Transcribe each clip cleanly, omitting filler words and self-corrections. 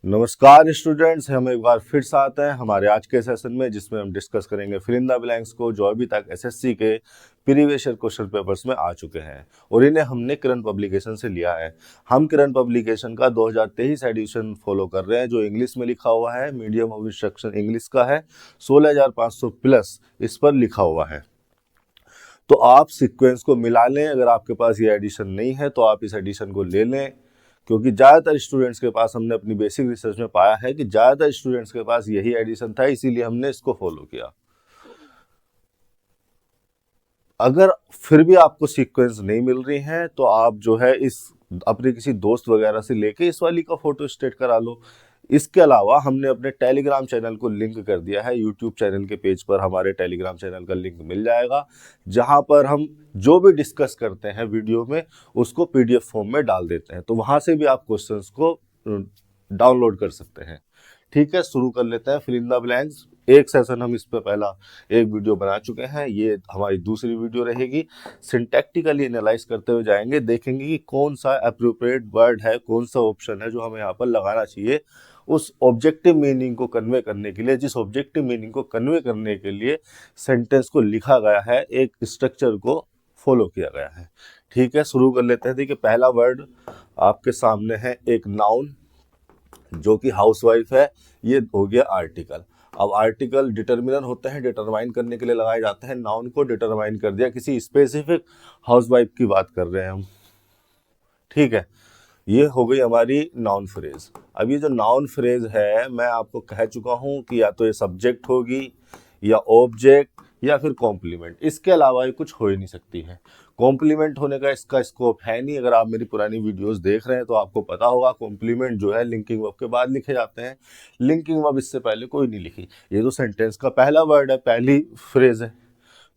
नमस्कार स्टूडेंट्स, हम एक बार फिर से आते हैं हमारे आज के सेशन में, जिसमें हम डिस्कस करेंगे फिल इन द ब्लैंक्स को जो अभी तक एसएससी के प्रीवियस ईयर क्वेश्चन पेपर्स में आ चुके हैं और इन्हें हमने किरण पब्लिकेशन से लिया है। हम किरण पब्लिकेशन का 2023 एडिशन फॉलो कर रहे हैं जो इंग्लिश में लिखा हुआ है, मीडियम ऑफ इंस्ट्रक्शन इंग्लिश का है, 16,500 प्लस इस पर लिखा हुआ है। तो आप सीक्वेंस को मिला लें, अगर आपके पास ये एडिशन नहीं है तो आप इस एडिशन को ले लें, क्योंकि ज़्यादातर स्टूडेंट्स के पास हमने अपनी बेसिक रिसर्च में पाया है कि ज़्यादातर स्टूडेंट्स के पास यही एडिशन था, इसीलिए हमने इसको फॉलो किया। अगर फिर भी आपको सीक्वेंस नहीं मिल रही है तो आप जो है इस अपने किसी दोस्त वगैरह से लेके इस वाली का फोटो स्टेट करा लो। इसके अलावा हमने अपने टेलीग्राम चैनल को लिंक कर दिया है, यूट्यूब चैनल के पेज पर हमारे टेलीग्राम चैनल का लिंक मिल जाएगा, जहां पर हम जो भी डिस्कस करते हैं वीडियो में उसको पीडीएफ फॉर्म में डाल देते हैं, तो वहां से भी आप क्वेश्चंस को डाउनलोड कर सकते हैं। ठीक है, शुरू कर लेते हैं फिल इन द ब्लैंक्स। एक सेशन हम इस पे पहला एक वीडियो बना चुके हैं, ये हमारी दूसरी वीडियो रहेगी। सिंटैक्टिकली एनालाइज करते हुए जाएंगे, देखेंगे कि कौन सा अप्रोप्रिएट वर्ड है, कौन सा ऑप्शन है जो हमें यहाँ पर लगाना चाहिए उस ऑब्जेक्टिव मीनिंग को कन्वे करने के लिए, जिस ऑब्जेक्टिव मीनिंग को कन्वे करने के लिए सेंटेंस को लिखा गया है, एक स्ट्रक्चर को फॉलो किया गया है। ठीक है, शुरू कर लेते हैं। देखिए, पहला वर्ड आपके सामने है एक नाउन जो कि हाउसवाइफ है, ये हो गया आर्टिकल। अब आर्टिकल डिटर्मिनर होते हैं, डिटरमाइन करने के लिए लगाए जाते हैं। नाउन को डिटरमाइन कर दिया, किसी स्पेसिफिक हाउसवाइफ की बात कर रहे हैं हम। ठीक है, ये हो गई हमारी नाउन फ्रेज। अब ये जो नाउन फ्रेज है, मैं आपको कह चुका हूं कि या तो ये सब्जेक्ट होगी या ऑब्जेक्ट या फिर कॉम्प्लीमेंट, इसके अलावा ये कुछ हो ही नहीं सकती है। कॉम्प्लीमेंट होने का इसका स्कोप है नहीं। अगर आप मेरी पुरानी वीडियोस देख रहे हैं तो आपको पता होगा कॉम्प्लीमेंट जो है लिंकिंग वर्ब के बाद लिखे जाते हैं, लिंकिंग वर्ब इससे पहले कोई नहीं लिखी। ये तो सेंटेंस का पहला वर्ड है, पहली फ्रेज है,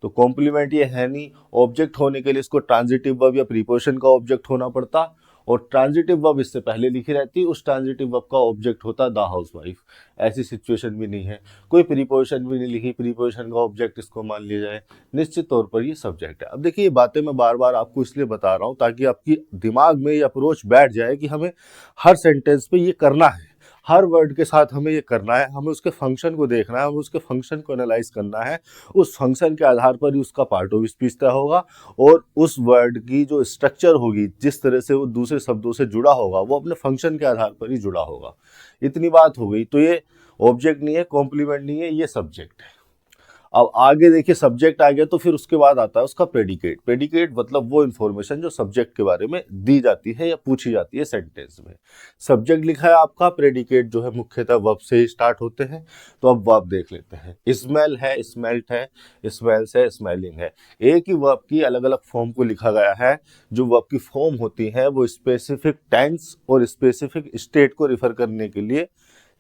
तो कॉम्प्लीमेंट ये है नहीं। ऑब्जेक्ट होने के लिए इसको ट्रांजिटिव वर्ब या प्रीपोजिशन का ऑब्जेक्ट होना पड़ता, और ट्रांजिटिव वर्ब इससे पहले लिखी रहती, उस ट्रांजिटिव वर्ब का ऑब्जेक्ट होता द हाउसवाइफ। ऐसी सिचुएशन भी नहीं है, कोई प्रीपोजिशन भी नहीं लिखी, प्रीपोजिशन का ऑब्जेक्ट इसको मान लिया जाए, निश्चित तौर पर ये सब्जेक्ट है। अब देखिए, ये बातें मैं बार बार आपको इसलिए बता रहा हूँ ताकि आपकी दिमाग में ये अप्रोच बैठ जाए कि हमें हर सेंटेंस पे ये करना है, हर वर्ड के साथ हमें ये करना है, हमें उसके फंक्शन को देखना है, हमें उसके फंक्शन को एनालाइज करना है। उस फंक्शन के आधार पर ही उसका पार्ट ऑफ स्पीच तय होगा, और उस वर्ड की जो स्ट्रक्चर होगी, जिस तरह से वो दूसरे शब्दों से जुड़ा होगा, वो अपने फंक्शन के आधार पर ही जुड़ा होगा। इतनी बात हो गई। तो ये ऑब्जेक्ट नहीं है, कॉम्प्लीमेंट नहीं है, ये सब्जेक्ट है। अब आगे देखिए, सब्जेक्ट आ गया तो फिर उसके बाद आता है उसका प्रेडिकेट। प्रेडिकेट मतलब वो इन्फॉर्मेशन जो सब्जेक्ट के बारे में दी जाती है या पूछी जाती है सेंटेंस में। सब्जेक्ट लिखा है आपका, प्रेडिकेट जो है मुख्यतः वर्ब से ही स्टार्ट होते हैं। तो अब वर्ब देख लेते हैं। स्मेल है, स्मेल्ट है, स्मेल्स है, स्मेलिंग है। एक ही वर्ब की अलग अलग फॉर्म को लिखा गया है। जो वर्ब की फॉर्म होती है वो स्पेसिफिक टेंस और स्पेसिफिक स्टेट को रिफर करने के लिए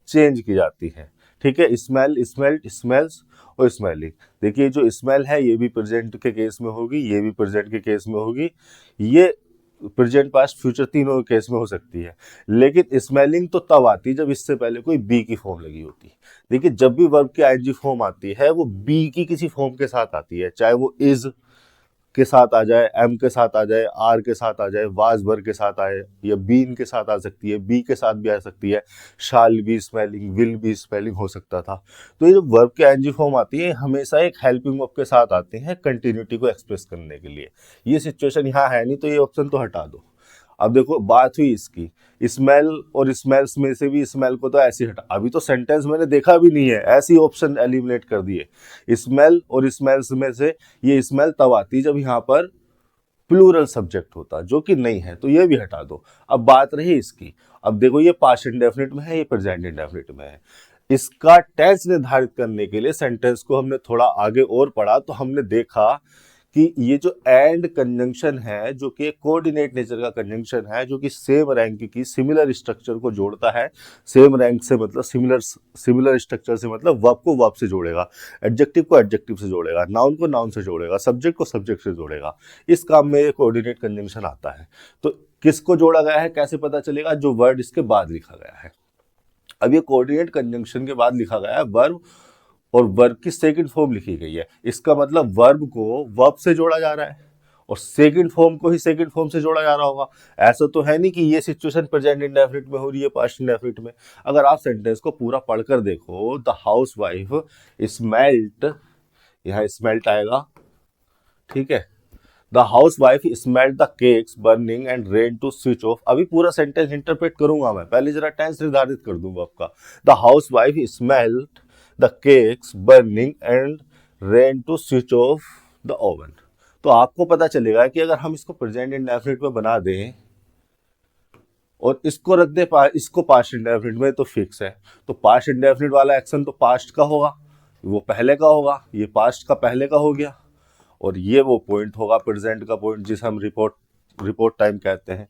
चेंज की जाती है। ठीक है, स्मेल, स्मेल्ट, स्मेल्स और स्मेलिंग। देखिए, जो स्मेल है ये भी प्रेजेंट के केस में होगी, ये भी प्रेजेंट के केस में होगी, ये प्रेजेंट पास्ट फ्यूचर तीनों के केस में हो सकती है। लेकिन स्मेलिंग तो तब आती है जब इससे पहले कोई बी की फॉर्म लगी होती है। देखिए, जब भी वर्ब की आईएनजी फॉर्म आती है वो बी की किसी फॉर्म के साथ आती है, चाहे वो इज के साथ आ जाए, एम के साथ आ जाए, आर के साथ आ जाए, वाज भर के साथ आए, या बीन के साथ आ सकती है, बी के साथ भी आ सकती है, शाल भी स्पेलिंग, विल भी स्पेलिंग हो सकता था। तो ये जो वर्ब की एनजी फॉर्म आती है हमेशा एक हेल्पिंग वर्ब के साथ आते हैं कंटिन्यूटी को एक्सप्रेस करने के लिए। ये सिचुएशन यहाँ है नहीं, तो ये ऑप्शन तो हटा दो। अब देखो, बात हुई इसकी, स्मेल और स्मेल्स में से भी स्मेल को तो ऐसे हटा, अभी तो सेंटेंस मैंने देखा भी नहीं है, ऐसी ऑप्शन एलिमिनेट कर दिए। स्मेल और स्मेल्स में से ये स्मेल तब आती जब यहाँ पर प्लूरल सब्जेक्ट होता, जो कि नहीं है, तो ये भी हटा दो। अब बात रही इसकी, अब देखो ये पास्ट इंडेफिनिट में है, ये प्रेजेंट इंडेफिनिट में है। इसका टेंस निर्धारित करने के लिए सेंटेंस को हमने थोड़ा आगे और पढ़ा, तो हमने देखा कि ये जो एंड कंजंक्शन है, जो कि कोऑर्डिनेट नेचर का कंजंक्शन है, जो कि सेम रैंक की सिमिलर स्ट्रक्चर को जोड़ता है। सेम रैंक से मतलब सिमिलर स्ट्रक्चर से मतलब वर्ब को वर्ब से जोड़ेगा, एडजेक्टिव को एडजेक्टिव से जोड़ेगा, नाउन को नाउन से जोड़ेगा, सब्जेक्ट को सब्जेक्ट से जोड़ेगा। इस काम में ये कोऑर्डिनेट कंजंक्शन आता है। तो किसको जोड़ा गया है, कैसे पता चलेगा? जो वर्ड इसके बाद लिखा गया है। अब ये कोऑर्डिनेट कंजंक्शन के बाद लिखा गया है वर्ब, और वर्ब की सेकंड फॉर्म लिखी गई है। इसका मतलब वर्ब को वर्ब से जोड़ा जा रहा है, और सेकंड फॉर्म को ही सेकंड फॉर्म से जोड़ा जा रहा होगा। ऐसा तो है नहीं कि ये सिचुएशन प्रेजेंट इंडेफिनिट में हो रही है पास्ट इंडेफिनिट में। अगर आप सेंटेंस को पूरा पढ़कर देखो, द हाउस वाइफ स्मेल्ट, यहाँ स्मेल्ट आएगा, ठीक है। The housewife smelt the cakes burning and ran to switch off. अभी पूरा सेंटेंस इंटरप्रेट करूंगा मैं, पहले जरा टेंस निर्धारित कर दूंगा आपका। The housewife smelt the cakes burning and ran to switch off the oven. तो आपको पता चलेगा कि अगर हम इसको प्रेजेंट इंडेफिनिट में बना दें और इसको रख दे इसको पास्ट इंडेफिनिट में, तो फिक्स है। तो पास्ट इंडेफिनिट वाला एक्शन तो पास्ट का होगा, वो पहले का होगा, ये पास्ट का पहले का हो गया, और ये वो पॉइंट होगा प्रेजेंट का पॉइंट जिसे हम रिपोर्ट टाइम कहते हैं।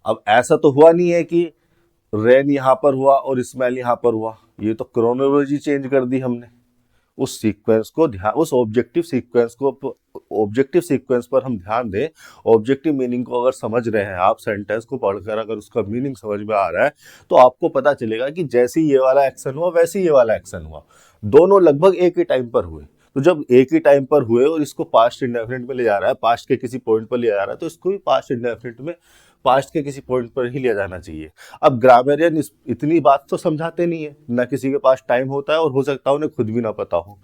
अब ऐसा तो हुआ नहीं है कि रेन यहां पर हुआ और स्मेल यहां पर हुआ, ये तो क्रोनोलॉजी चेंज कर दी हमने। उस सीक्वेंस को ध्यान, उस ऑब्जेक्टिव सीक्वेंस पर हम ध्यान दें। ऑब्जेक्टिव मीनिंग को अगर समझ रहे हैं आप, सेंटेंस को पढ़कर अगर उसका मीनिंग समझ में आ रहा है, तो आपको पता चलेगा कि जैसे ये वाला एक्शन हुआ वैसे ये वाला एक्शन हुआ, दोनों लगभग एक ही टाइम पर हुए। तो जब एक ही टाइम पर हुए और इसको पास्ट इंडेफिनिट में ले जा रहा है, पास्ट के किसी पॉइंट पर ले जा रहा है, तो इसको भी पास्ट इंडेफिनिट में पास्ट के किसी पॉइंट पर ही लिया जाना चाहिए। अब ग्रामरियन इतनी बात तो समझाते नहीं है, ना किसी के पास टाइम होता है, और हो सकता है उन्हें खुद भी ना पता हो।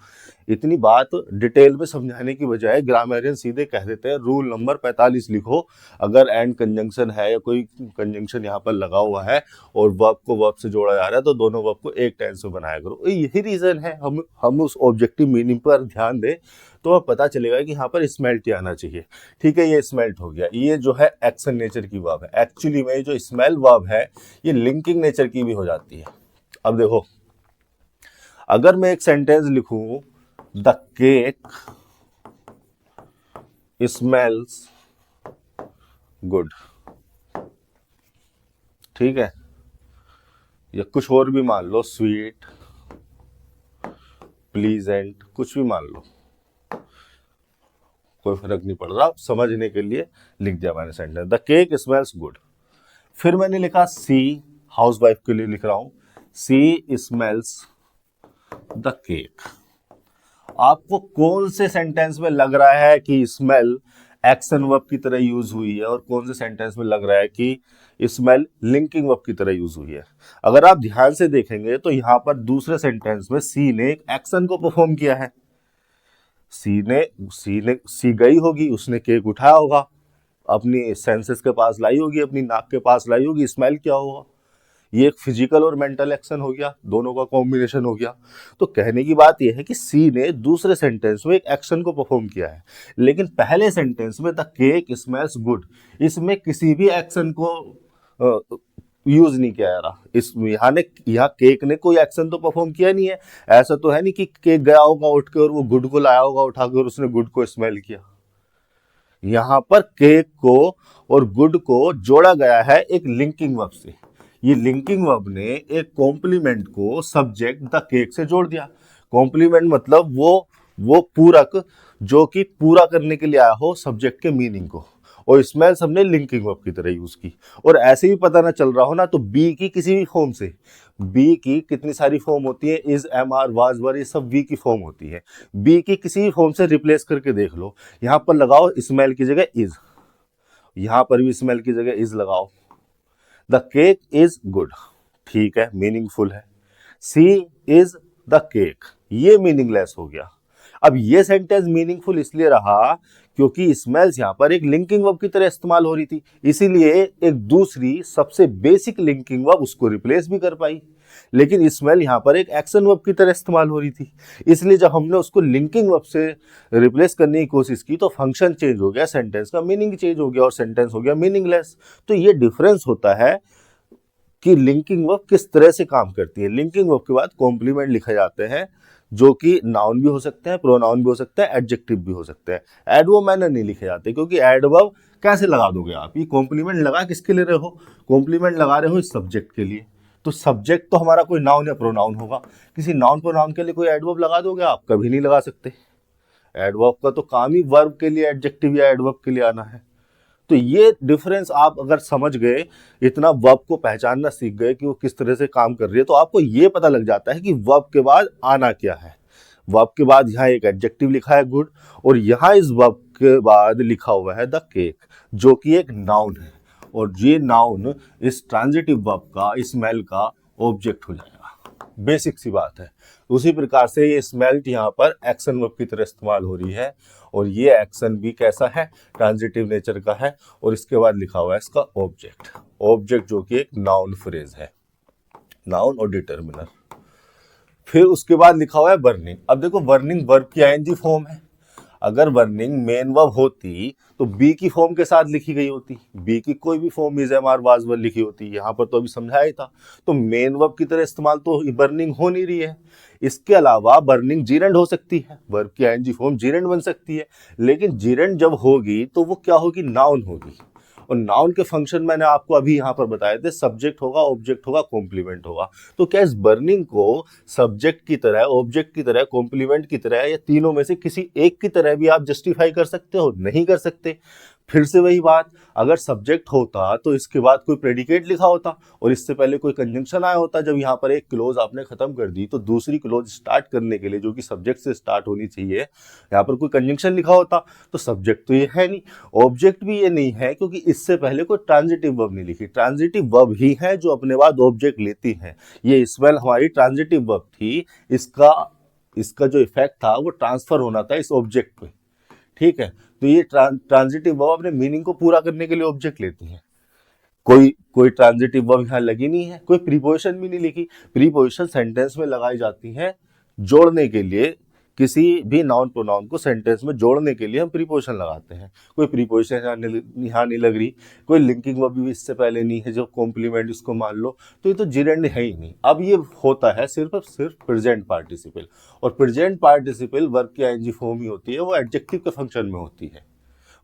इतनी बात डिटेल में समझाने की बजाय ग्रामरियन सीधे कह देते हैं रूल नंबर 45 लिखो, अगर एंड कंजंक्शन है या कोई कंजंक्शन यहाँ पर लगा हुआ है और वर्ब को वर्ब से जोड़ा जा रहा है, तो दोनों वर्ब को एक टेंस में बनाया करो। यही रीजन है, हम उस ऑब्जेक्टिव मीनिंग पर ध्यान दें तो हमें पता चलेगा कि यहाँ पर स्मेल्ट ही आना चाहिए। ठीक है, ये स्मेल्ट हो गया। ये जो है एक्शन नेचर की वर्ब है। एक्चुअली में जो स्मेल वर्ब है ये लिंकिंग नेचर की भी हो जाती है। अब देखो, अगर मैं एक सेंटेंस लिखूं, द केक स्मेल्स गुड, ठीक है, या कुछ और भी मान लो, स्वीट, प्लीजेंट, कुछ भी मान लो, कोई फर्क नहीं पड़ रहा, समझने के लिए लिख दिया मैंने sentence, the cake smells good. फिर मैंने लिखा सी, हाउस वाइफ के लिए लिख रहा हूं, सी स्मेल्स द केक। आपको कौन से सेंटेंस में लग रहा है कि स्मेल एक्शन वर्ब की तरह यूज हुई है और कौन से सेंटेंस में लग रहा है कि स्मेल लिंकिंग वर्ब की तरह यूज हुई है? अगर आप ध्यान से देखेंगे तो यहां पर दूसरे सेंटेंस में सी ने एक एक्शन को परफॉर्म किया है। सी गई होगी, उसने केक उठाया होगा, अपनी सेंसेस के पास लाई होगी, अपनी नाक के पास लाई होगी, स्मेल क्या होगा? ये एक फिजिकल और मेंटल एक्शन हो गया, दोनों का कॉम्बिनेशन हो गया। तो कहने की बात यह है कि सी ने दूसरे सेंटेंस में एक एक्शन को परफॉर्म किया है, लेकिन पहले सेंटेंस में द केक स्मेल्स गुड, इसमें किसी भी एक्शन को यूज नहीं किया जा रहा। इस यहाँ केक ने कोई एक्शन तो परफॉर्म किया नहीं है। ऐसा तो है नहीं कि केक गया होगा उठ के और वो गुड को लाया होगा उठाकर, उसने गुड को स्मेल किया। यहाँ पर केक को और गुड को जोड़ा गया है एक लिंकिंग वर्ब से। ये लिंकिंग वर्ब ने एक कॉम्प्लीमेंट को सब्जेक्ट द केक से जोड़ दिया। कॉम्प्लीमेंट मतलब वो पूरक जो कि पूरा करने के लिए आया हो सब्जेक्ट के मीनिंग को, और स्मेल्स हमने लिंकिंग वर्ब की तरह यूज की। और ऐसे भी पता ना चल रहा हो ना, तो बी की किसी भी फॉर्म से, बी की कितनी सारी फॉर्म होती है, इज, एम, आर, वाज, वर, ये सब बी की फॉर्म होती है। बी की किसी भी फॉर्म से रिप्लेस करके देख लो। यहां पर लगाओ स्मेल की जगह इज, यहां पर भी स्मेल की जगह इज लगाओ। द केक इज गुड, ठीक है, मीनिंगफुल है। सी इज द केक, ये मीनिंगलेस हो गया। अब ये सेंटेंस मीनिंगफुल इसलिए रहा क्योंकि स्मेल्स यहां पर एक लिंकिंग वर्ब की तरह इस्तेमाल हो रही थी, इसीलिए एक दूसरी सबसे बेसिक लिंकिंग वर्ब उसको रिप्लेस भी कर पाई। लेकिन स्मेल यहां पर एक एक्शन वर्ब की तरह इस्तेमाल हो रही थी, इसलिए जब हमने उसको लिंकिंग वर्ब से रिप्लेस करने की कोशिश की तो फंक्शन चेंज हो गया, सेंटेंस का मीनिंग चेंज हो गया और सेंटेंस हो गया मीनिंगलेस। तो ये डिफरेंस होता है कि लिंकिंग वर्ब किस तरह से काम करती है। लिंकिंग वर्ब के बाद कॉम्प्लीमेंट लिखे जाते हैं, जो कि नाउन भी हो सकते हैं, प्रोनाउन भी हो सकता है, एडजेक्टिव भी हो सकते हैं। एडवर्ब मैनर नहीं लिखे जाते, क्योंकि एडवर्ब कैसे लगा दोगे आप? ये कॉम्प्लीमेंट लगा किसके लिए रहे हो? कॉम्प्लीमेंट लगा रहे हो इस सब्जेक्ट के लिए, तो सब्जेक्ट तो हमारा कोई नाउन या प्रोनाउन होगा। किसी नाउन प्रोनाउन के लिए कोई एडवर्ब लगा दोगे आप? कभी नहीं लगा सकते। एडवर्ब का तो काम ही वर्ब के लिए एडजेक्टिव या एडवर्ब के लिए आना है। तो ये डिफरेंस आप अगर समझ गए, इतना वर्ब को पहचानना सीख गए कि वो किस तरह से काम कर रही है, तो आपको ये पता लग जाता है कि वर्ब के बाद आना क्या है। वर्ब के बाद यहाँ एक एडजेक्टिव लिखा है गुड, और यहाँ इस वर्ब के बाद लिखा हुआ है द केक, जो कि एक नाउन है, और ये नाउन इस ट्रांजिटिव वर्ब का, स्मेल का ऑब्जेक्ट हो जाएगा। बेसिक सी बात है। उसी प्रकार से ये स्मेल्ट यहाँ पर एक्शन वर्ब की तरह इस्तेमाल हो रही है, और ये एक्शन भी कैसा है, ट्रांजिटिव नेचर का है, और इसके बाद लिखा हुआ है इसका ऑब्जेक्ट, ऑब्जेक्ट जो कि एक नाउन फ्रेज है, नाउन और डिटर्मिनर। फिर उसके बाद लिखा हुआ है बर्निंग। अब देखो बर्निंग वर्ब की आईएनजी फॉर्म है, अगर बर्निंग मेन वर्ब होती तो बी की फॉर्म के साथ लिखी गई होती, बी की कोई भी form is am are was were लिखी होती, यहाँ पर तो अभी समझाया ही था। तो मेन वर्ब की तरह इस्तेमाल तो बर्निंग हो नहीं रही है। इसके अलावा बर्निंग जीरेंड हो सकती है, वर्ब की आईएनजी फॉर्म जीरेंड बन सकती है, लेकिन जीरेंड जब होगी तो वो क्या होगी, नाउन होगी। और नाउन के फंक्शन मैंने आपको अभी यहाँ पर बताए थे, सब्जेक्ट होगा, ऑब्जेक्ट होगा, कॉम्प्लीमेंट होगा। तो क्या इस बर्निंग को सब्जेक्ट की तरह, ऑब्जेक्ट की तरह, कॉम्प्लीमेंट की तरह, या तीनों में से किसी एक की तरह भी आप जस्टिफाई कर सकते हो? नहीं कर सकते। फिर से वही बात, अगर सब्जेक्ट होता तो इसके बाद कोई प्रेडिकेट लिखा होता, और इससे पहले कोई कंजंक्शन आया होता। जब यहाँ पर एक क्लोज आपने खत्म कर दी तो दूसरी क्लोज स्टार्ट करने के लिए, जो कि सब्जेक्ट से स्टार्ट होनी चाहिए, यहाँ पर कोई कंजंक्शन लिखा होता। तो सब्जेक्ट तो ये है नहीं, ऑब्जेक्ट भी ये नहीं है, क्योंकि इससे पहले कोई ट्रांजिटिव वर्ब नहीं लिखी। ट्रांजिटिव वर्ब ही है जो अपने बाद ऑब्जेक्ट लेती है। ये स्मेल हमारी ट्रांजिटिव वर्ब थी, इसका जो इफेक्ट था वो ट्रांसफर होना था इस ऑब्जेक्ट पे, ठीक है। तो ये ट्रांजिटिव वर्ब अपने मीनिंग को पूरा करने के लिए ऑब्जेक्ट लेती है। कोई ट्रांजिटिव वर्ब यहाँ लगी नहीं है, कोई प्रीपोजिशन भी नहीं लिखी। प्रीपोजिशन सेंटेंस में लगाई जाती है जोड़ने के लिए, किसी भी नाउन प्रोनाउन को सेंटेंस में जोड़ने के लिए हम प्रीपोजिशन लगाते हैं। कोई प्रीपोजिशन यहाँ नहीं लग रही, कोई लिंकिंग वर्ब भी इससे पहले नहीं है जो कॉम्प्लीमेंट इसको मान लो, तो ये तो जिरेंड है ही नहीं। अब ये होता है सिर्फ प्रेजेंट पार्टिसिपल, और प्रेजेंट पार्टिसिपल वर्ब की आईएनजी फॉर्म ही होती है, वो एडजेक्टिव के फंक्शन में होती है।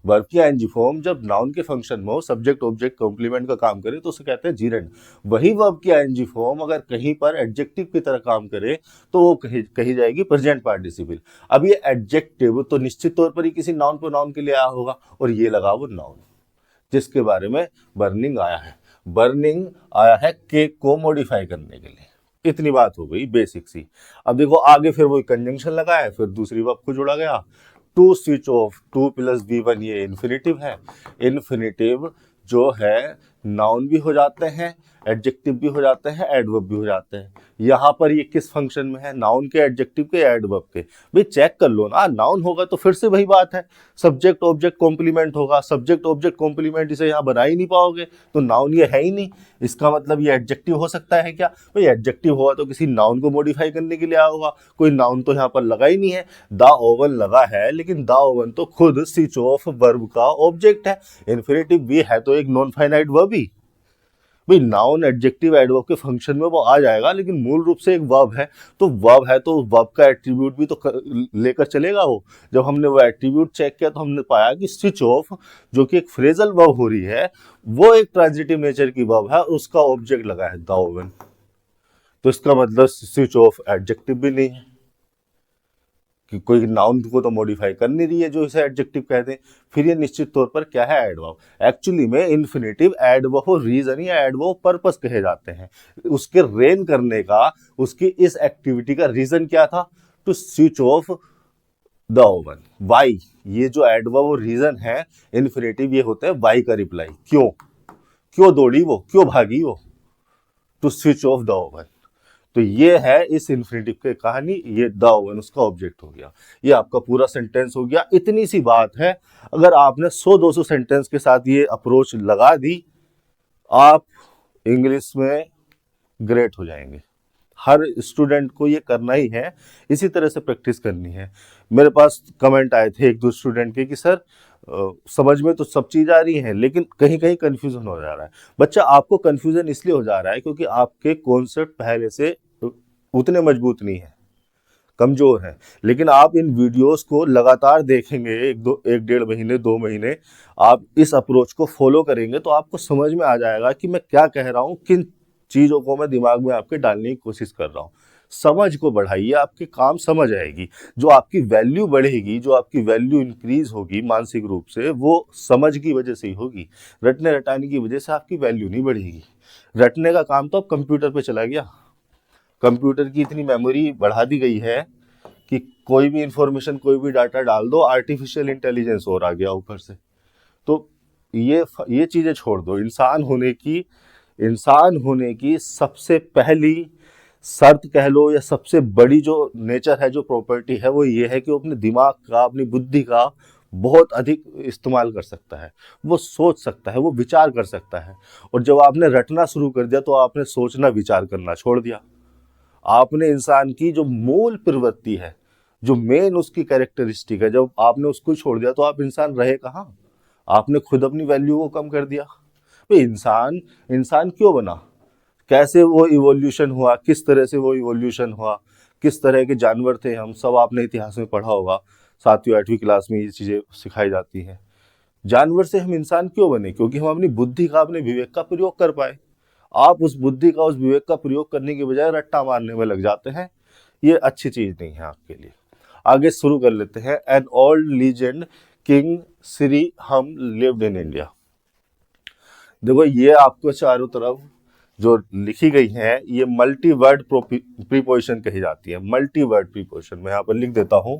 वर्ब की आईएनजी फॉर्म जब नाउन के फंक्शन में हो, सब्जेक्ट ऑब्जेक्ट कॉम्प्लीमेंट का काम करे, तो उसे कहते हैं जीरेंड। वही वर्ब की आईएनजी फॉर्म अगर कहीं पर एडजेक्टिव की तरह काम करे तो वो कही जाएगी प्रेजेंट पार्टिसिपल। अब ये एडजेक्टिव तो निश्चित तौर पर ही किसी नाउन प्रोनाउन के लिए आया होगा, और ये लगा वो नाउन जिसके बारे में बर्निंग आया है। बर्निंग आया है केक को मॉडिफाई करने के लिए। इतनी बात हो गई बेसिक सी। अब देखो आगे फिर वो कंजंक्शन लगा है, फिर दूसरी वर्ब को जोड़ा गया, to switch off, to plus V1 ये इन्फिनिटिव है। इन्फिनिटिव जो है नाउन भी हो जाते हैं, एडजेक्टिव भी हो जाते हैं, एडवर्ब भी हो जाते हैं। यहाँ पर ये किस फंक्शन में है, नाउन के, एडजेक्टिव के, एडवर्ब के? भाई चेक कर लो ना, नाउन होगा तो फिर से वही बात है, सब्जेक्ट ऑब्जेक्ट कॉम्प्लीमेंट होगा। सब्जेक्ट ऑब्जेक्ट कॉम्प्लीमेंट इसे यहाँ बना ही नहीं पाओगे, तो नाउन ये है ही नहीं। इसका मतलब ये एडजेक्टिव हो सकता है क्या? भाई एडजेक्टिव होगा तो किसी नाउन को मॉडिफाई करने के लिए आया होगा, कोई नाउन तो यहाँ पर लगा ही नहीं है। द ओवन लगा है, लेकिन द ओवन तो खुद स्विच ऑफ वर्ब का ऑब्जेक्ट है। इन्फिनिटिव भी है तो एक नॉन फाइनाइट वर्ब ही। भाई नाउन एडजेक्टिव एडवर्ब के फंक्शन में वो आ जाएगा, लेकिन मूल रूप से एक वर्ब है, तो वर्ब है तो वर्ब का एट्रीब्यूट भी तो लेकर चलेगा वो। जब हमने वो एट्रीब्यूट चेक किया तो हमने पाया कि स्विच ऑफ, जो कि एक फ्रेजल वर्ब हो रही है, वो एक ट्रांजिटिव नेचर की वर्ब है, उसका ऑब्जेक्ट लगा है द ओवन। तो इसका मतलब स्विच ऑफ एडजेक्टिव भी नहीं है, कि कोई नाउन को तो मॉडिफाई कर नहीं रही है जो इसे एडजेक्टिव कहते हैं। फिर ये निश्चित तौर पर क्या है, एडवर्ब। एक्चुअली में इन्फिनिटिव एडवर्ब रीजन या एडवर्ब पर्पस कहे जाते हैं। उसके रेन करने का, उसकी इस एक्टिविटी का रीजन क्या था? To switch off the oven. Why, ये जो एडवर्ब और रीजन है इन्फिनिटिव, ये होता है वाई का रिप्लाई। क्यों दौड़ी वो, क्यों भागी वो? To switch off the oven. तो ये है इस इन्फिनिटिव की कहानी, ये द ओवन उसका ऑब्जेक्ट हो गया। ये आपका पूरा सेंटेंस हो गया। इतनी सी बात है, अगर आपने 100-200 सेंटेंस के साथ ये अप्रोच लगा दी, आप इंग्लिश में ग्रेट हो जाएंगे। हर स्टूडेंट को ये करना ही है, इसी तरह से प्रैक्टिस करनी है। मेरे पास कमेंट आए थे एक दो स्टूडेंट के कि सर समझ में तो सब चीज़ आ रही है, लेकिन कहीं कहीं कन्फ्यूजन हो जा रहा है। बच्चा, आपको कन्फ्यूजन इसलिए हो जा रहा है क्योंकि आपके कॉन्सेप्ट पहले से उतने मजबूत नहीं है, कमजोर है। लेकिन आप इन वीडियोस को लगातार देखेंगे, एक डेढ़ महीने 2 महीने आप इस अप्रोच को फॉलो करेंगे, तो आपको समझ में आ जाएगा कि मैं क्या कह रहा हूँ, किन चीज़ों को मैं दिमाग में आपके डालने की कोशिश कर रहा हूँ। समझ को बढ़ाइए, आपके काम समझ आएगी। जो आपकी वैल्यू बढ़ेगी, जो आपकी वैल्यू इंक्रीज होगी मानसिक रूप से, वो समझ की वजह से ही होगी। रटने रटाने की वजह से आपकी वैल्यू नहीं बढ़ेगी। रटने का काम तो अब कंप्यूटर पे चला गया। कंप्यूटर की इतनी मेमोरी बढ़ा दी गई है कि कोई भी इंफॉर्मेशन, कोई भी डाटा डाल दो, आर्टिफिशियल इंटेलिजेंस और आ गया ऊपर से। तो ये चीजें छोड़ दो। इंसान होने की सबसे पहली शर्त कह लो, या सबसे बड़ी जो नेचर है, जो प्रॉपर्टी है, वो ये है कि वो अपने दिमाग का, अपनी बुद्धि का बहुत अधिक इस्तेमाल कर सकता है। वो सोच सकता है, वो विचार कर सकता है। और जब आपने रटना शुरू कर दिया तो आपने सोचना विचार करना छोड़ दिया। आपने इंसान की जो मूल प्रवृत्ति है, जो मेन उसकी कैरेक्टरिस्टिक है, जब आपने उसको छोड़ दिया तो आप इंसान रहे कहाँ? आपने खुद अपनी वैल्यू को कम कर दिया। भाई इंसान इंसान क्यों बना? कैसे वो इवोल्यूशन हुआ, किस तरह से वो इवोल्यूशन हुआ, किस तरह के जानवर थे हम सब, आपने इतिहास में पढ़ा होगा। 7वीं 8वीं क्लास में ये चीजें सिखाई जाती हैं। जानवर से हम इंसान क्यों बने? क्योंकि हम अपनी बुद्धि का, अपने विवेक का प्रयोग कर पाए। आप उस बुद्धि का, उस विवेक का प्रयोग करने के बजाय रट्टा मारने में लग जाते हैं। ये अच्छी चीज नहीं है आपके लिए। आगे शुरू कर लेते हैं। An old legend king Shri हम लिव्ड इन इंडिया। देखो ये आपको चारों तरफ जो लिखी गई है, ये मल्टी वर्ड प्रीपोजिशन कही जाती है। मल्टी वर्ड प्रीपोजिशन मैं यहां पर लिख देता हूं,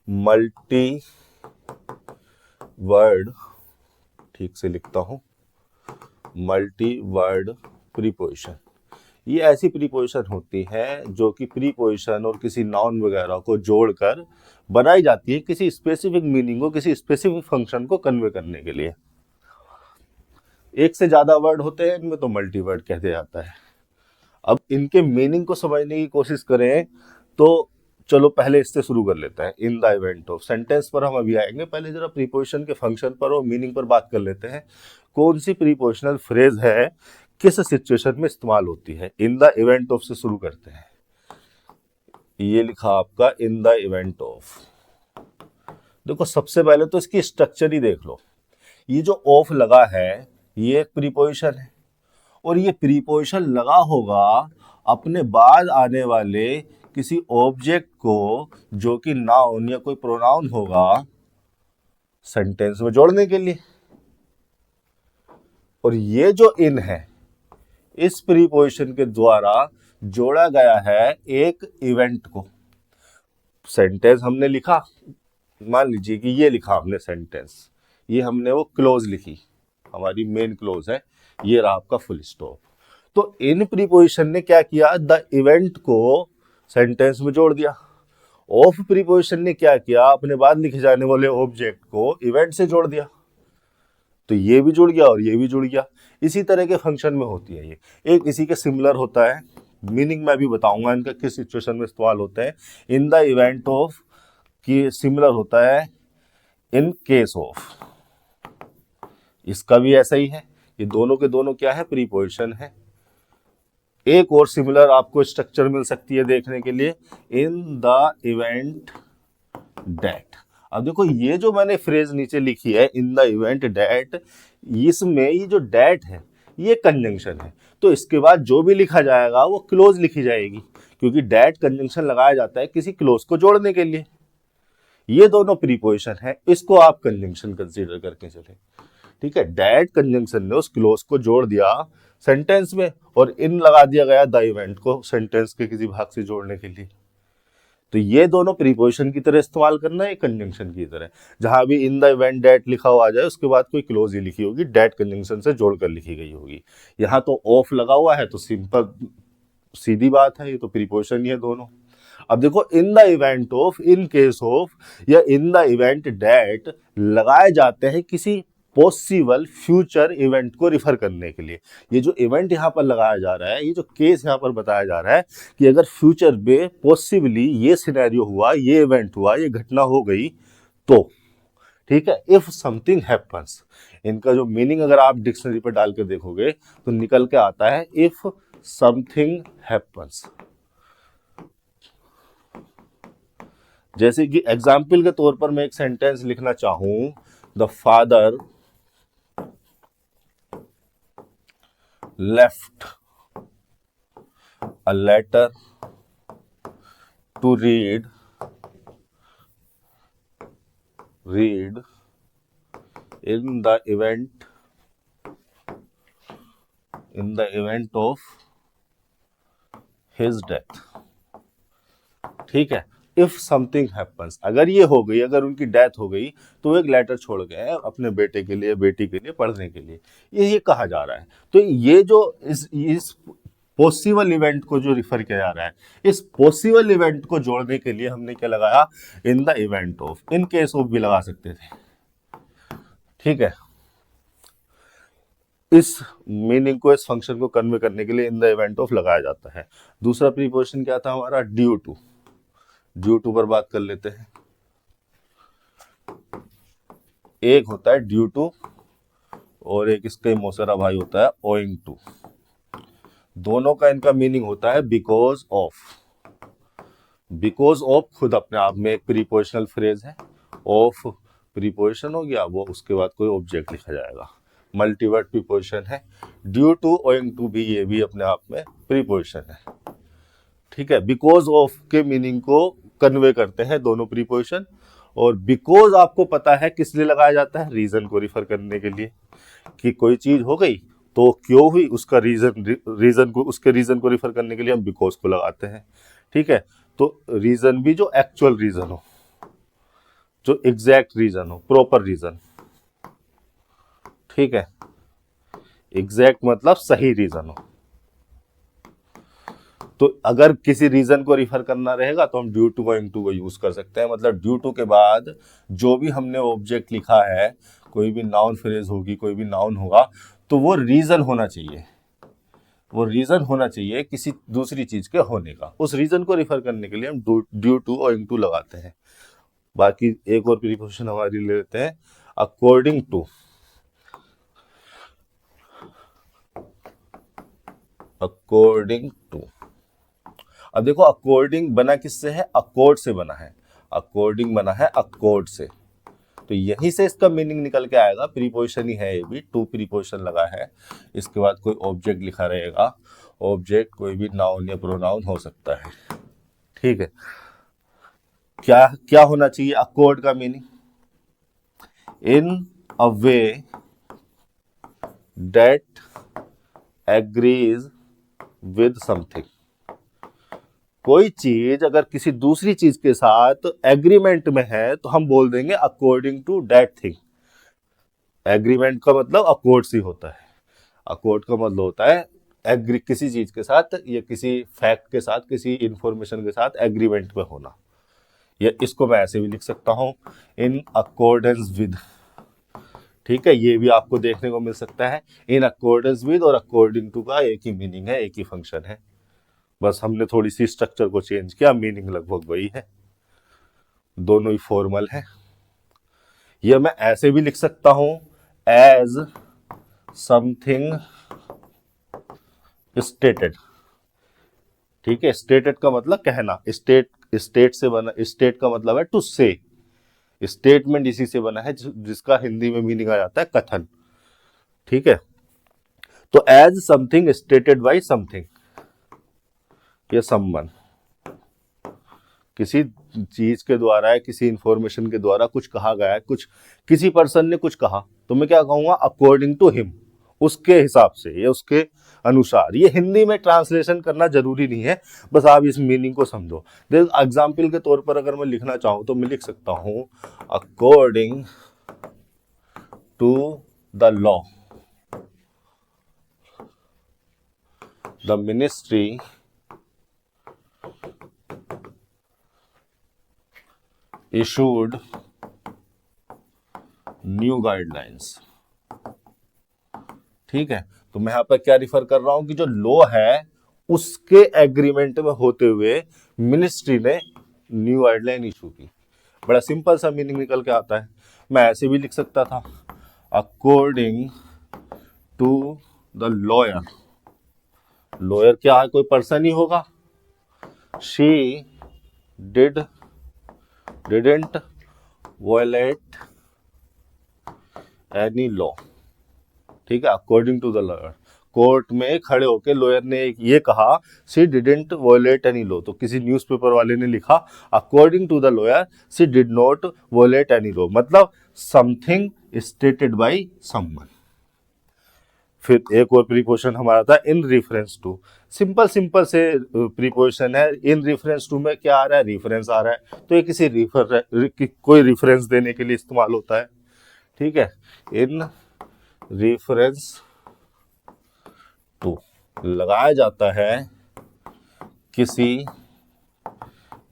मल्टी वर्ड, ठीक से लिखता हूं, मल्टी वर्ड प्रीपोजिशन। ये ऐसी प्रीपोजिशन होती है जो कि प्रीपोजिशन और किसी नाउन वगैरह को जोड़कर बनाई जाती है किसी स्पेसिफिक मीनिंग को, किसी स्पेसिफिक फंक्शन को कन्वे करने के लिए। एक से ज्यादा वर्ड होते हैं इनमें तो मल्टी वर्ड कह दिया जाता है। अब इनके मीनिंग को समझने की कोशिश करें तो चलो पहले इससे शुरू कर लेते हैं। इन द इवेंट ऑफ, सेंटेंस पर हम अभी आएंगे, पहले जरा प्रीपोजिशन के फंक्शन पर और मीनिंग पर बात कर लेते हैं। कौन सी प्रीपोजिशनल फ्रेज है, किस सिचुएशन में इस्तेमाल होती है? इन द इवेंट ऑफ से शुरू करते हैं। ये लिखा आपका इन द इवेंट ऑफ। देखो सबसे पहले तो इसकी स्ट्रक्चर ही देख लो। ये जो ऑफ लगा है ये एक प्रीपोजिशन है, और ये प्रीपोजिशन लगा होगा अपने बाद आने वाले किसी ऑब्जेक्ट को, जो कि नाउन या कोई प्रोनाउन होगा, सेंटेंस में जोड़ने के लिए। और ये जो इन है, इस प्रीपोजिशन के द्वारा जोड़ा गया है एक इवेंट को। सेंटेंस हमने लिखा, मान लीजिए कि ये लिखा हमने सेंटेंस, ये हमने वो क्लोज लिखी, हमारी मेन क्लोज है, ये रहा आपका फुल स्टॉप। तो इन प्रीपोजिशन ने क्या किया? द इवेंट को सेंटेंस में जोड़ दिया। ऑफ प्रीपोजिशन ने क्या किया? अपने बाद लिखे जाने वाले ऑब्जेक्ट को इवेंट से जोड़ दिया। तो ये भी जुड़ गया और ये भी जुड़ गया। इसी तरह के फंक्शन में होती है ये। एक इसी के सिमिलर होता है, मीनिंग मैं भी बताऊंगा इनका किस सिचुएशन में इस्तेमाल होते हैं। इन द इवेंट ऑफ की सिमिलर होता है इन केस ऑफ। इसका भी ऐसा ही है। ये दोनों के दोनों क्या है? प्रीपोजिशन है। एक और सिमिलर आपको स्ट्रक्चर मिल सकती है देखने के लिए, इन द इवेंट दैट। अब देखो ये जो मैंने फ्रेज नीचे लिखी है इन द इवेंट दैट, इसमें ये जो दैट है ये कंजंक्शन है। तो इसके बाद जो भी लिखा जाएगा वो क्लोज लिखी जाएगी, क्योंकि दैट कंजंक्शन लगाया जाता है किसी क्लोज को जोड़ने के लिए। ये दोनों प्रीपोजिशन है, इसको आप कंजंक्शन कंसीडर करके चले। ठीक है, दैट कंजंक्शन ने उस क्लोज को जोड़ दिया सेंटेंस में, और इन लगा दिया गया द इवेंट को सेंटेंस के किसी भाग से जोड़ने के लिए। तो ये दोनों प्रीपोजिशन की तरह इस्तेमाल करना है, कंजंक्शन की तरह। जहां भी इन द इवेंट दैट लिखा हुआ आ जाए उसके बाद कोई क्लोज ही लिखी होगी, दैट कंजंक्शन से जोड़कर लिखी गई होगी। यहां तो ऑफ लगा हुआ है तो सिंपल सीधी बात है, ये तो प्रीपोजिशन ही है दोनों। अब देखो इन the event of, in case of या इन द इवेंट दैट लगाए जाते हैं किसी पॉसिबल फ्यूचर इवेंट को रिफर करने के लिए। ये जो इवेंट यहाँ पर लगाया जा रहा है, ये जो केस यहाँ पर बताया जा रहा है कि अगर फ्यूचर में पॉसिबली ये सिनेरियो हुआ, ये इवेंट हुआ, ये घटना हो गई तो, ठीक है, इफ समथिंग हैपन्स। इनका जो मीनिंग अगर आप डिक्शनरी पर डाल के देखोगे तो निकल के आता है इफ समथिंग हैपन्स। जैसे कि एग्जाम्पल के तौर पर मैं एक सेंटेंस लिखना चाहूं, the father left a letter to read in the event of his death। ठीक है, इफ समथिंग हैपन्स, अगर ये हो गई, अगर उनकी डेथ हो गई, तो वो एक लेटर छोड़ गए हैं अपने बेटे के लिए, बेटी के लिए पढ़ने के लिए, ये कहा जा रहा है। तो ये जो इस पॉसिबल इवेंट को जो रिफर किया जा रहा है, इस पॉसिबल इवेंट को जोड़ने के लिए हमने क्या लगाया, इन the event of, in case of भी लगा सकते थे। ठीक है, इस मीनिंग को, इस फंक्शन को कन्वे करने के लिए इन द इवेंट ऑफ लगाया जाता है। दूसरा प्रीपोजिशन क्या था हमारा, ड्यू टू। ड्यू टू पर बात कर लेते हैं। एक होता है ड्यू टू और एक इसका ही मौसेरा भाई होता है ओइंग टू। दोनों का इनका मीनिंग होता है बिकॉज ऑफ। बिकॉज ऑफ खुद अपने आप में एक प्रीपोजिशनल फ्रेज है, ऑफ प्रीपोजिशन हो गया, वो उसके बाद कोई ऑब्जेक्ट लिखा जाएगा, मल्टीवर्ड प्रीपोजिशन है। ड्यू टू, ओइंग टू भी, ये भी अपने आप में प्रीपोजिशन है। ठीक है, बिकॉज ऑफ के मीनिंग को कन्वे करते हैं दोनों प्रीपोजिशन। और बिकॉज आपको पता है किस लिए लगाया जाता है, रीजन को रिफर करने के लिए, कि कोई चीज हो गई तो क्यों हुई, उसका रीजन को, उसके रीजन को रिफर करने के लिए हम बिकॉज को लगाते हैं। ठीक है, तो रीजन भी जो एक्चुअल रीजन हो, जो एग्जैक्ट रीजन हो, प्रॉपर रीजन। ठीक है, एग्जैक्ट मतलब सही रीजन हो। तो अगर किसी रीजन को रिफर करना रहेगा तो हम ड्यू टू, गोइंग टू को यूज कर सकते हैं। मतलब ड्यू टू के बाद जो भी हमने ऑब्जेक्ट लिखा है, कोई भी नाउन फ्रेज होगी, कोई भी नाउन होगा, तो वो रीजन होना चाहिए, वो रीजन होना चाहिए किसी दूसरी चीज के होने का। उस रीजन को रिफर करने के लिए हम ड्यू टू, गोइंग टू लगाते हैं। बाकी एक और प्रीपोजिशन हमारी ले लेते हैं, अकॉर्डिंग टू। अकॉर्डिंग टू, अब देखो अकॉर्डिंग बना किससे है, अकॉर्ड से बना है। अकॉर्डिंग बना है अकॉर्ड से, तो यहीं से इसका मीनिंग निकल के आएगा। प्रीपोजिशन ही है ये भी, टू प्रीपोजिशन लगा है, इसके बाद कोई ऑब्जेक्ट लिखा रहेगा। ऑब्जेक्ट कोई भी नाउन या प्रोनाउन हो सकता है। ठीक है, क्या क्या होना चाहिए अकॉर्ड का meaning, in a way that agrees with something. कोई चीज अगर किसी दूसरी चीज के साथ एग्रीमेंट में है तो हम बोल देंगे according to that thing. Agreement का मतलब अकॉर्ड से होता है। अकॉर्ड का मतलब होता है एग्री, किसी चीज के साथ या किसी फैक्ट के साथ, किसी इंफॉर्मेशन के साथ एग्रीमेंट में होना। या इसको मैं ऐसे भी लिख सकता हूं, इन अकॉर्डेंस विद। ठीक है, ये भी आपको देखने को मिल सकता है। इन अकॉर्डेंस विद और अकॉर्डिंग टू का एक ही मीनिंग है, एक ही फंक्शन है, बस हमने थोड़ी सी स्ट्रक्चर को चेंज किया, मीनिंग लगभग वही है, दोनों ही फॉर्मल है। यह मैं ऐसे भी लिख सकता हूं, एज समथिंग स्टेटेड। ठीक है, स्टेटेड का मतलब कहना, स्टेट से बना, स्टेट का मतलब है टू से, स्टेटमेंट इसी से बना है, जिसका हिंदी में मीनिंग आ जाता है कथन। ठीक है, तो as something stated by something, ये समवन, किसी चीज के द्वारा है, किसी इंफॉर्मेशन के द्वारा कुछ कहा गया है, कुछ किसी पर्सन ने कुछ कहा, तो मैं क्या कहूंगा, अकॉर्डिंग टू हिम, उसके हिसाब से या उसके अनुसार। ये हिंदी में ट्रांसलेशन करना जरूरी नहीं है, बस आप इस मीनिंग को समझो। एग्जाम्पल के तौर पर अगर मैं लिखना चाहूं तो मैं लिख सकता हूं, according to the law the ministry issued new guidelines. ठीक है, तो मैं यहां पर क्या रिफर कर रहा हूं कि जो लॉ है उसके एग्रीमेंट में होते हुए मिनिस्ट्री ने न्यू गाइडलाइन इशू की। बड़ा सिंपल सा मीनिंग निकल के आता है। मैं ऐसे भी लिख सकता था, according to the lawyer. Lawyer क्या है, कोई पर्सन ही होगा। She didn't violate any law. ठीक है, according to the lawyer, court में खड़े होकर लॉयर ने ये कहा, she didn't violate any law. तो किसी न्यूज़पेपर वाले ने लिखा, according to the lawyer she did not violate any law, मतलब समथिंग स्टेटेड बाय समवन। फिर एक और प्रीपोजिशन हमारा था in reference to. Simple simple से प्रीपोजिशन है। इन रेफरेंस टू में क्या आ रहा है, रेफरेंस आ रहा है, तो ये किसी कोई रेफरेंस देने के लिए इस्तेमाल होता है। ठीक है, इन रेफरेंस टू लगाया जाता है किसी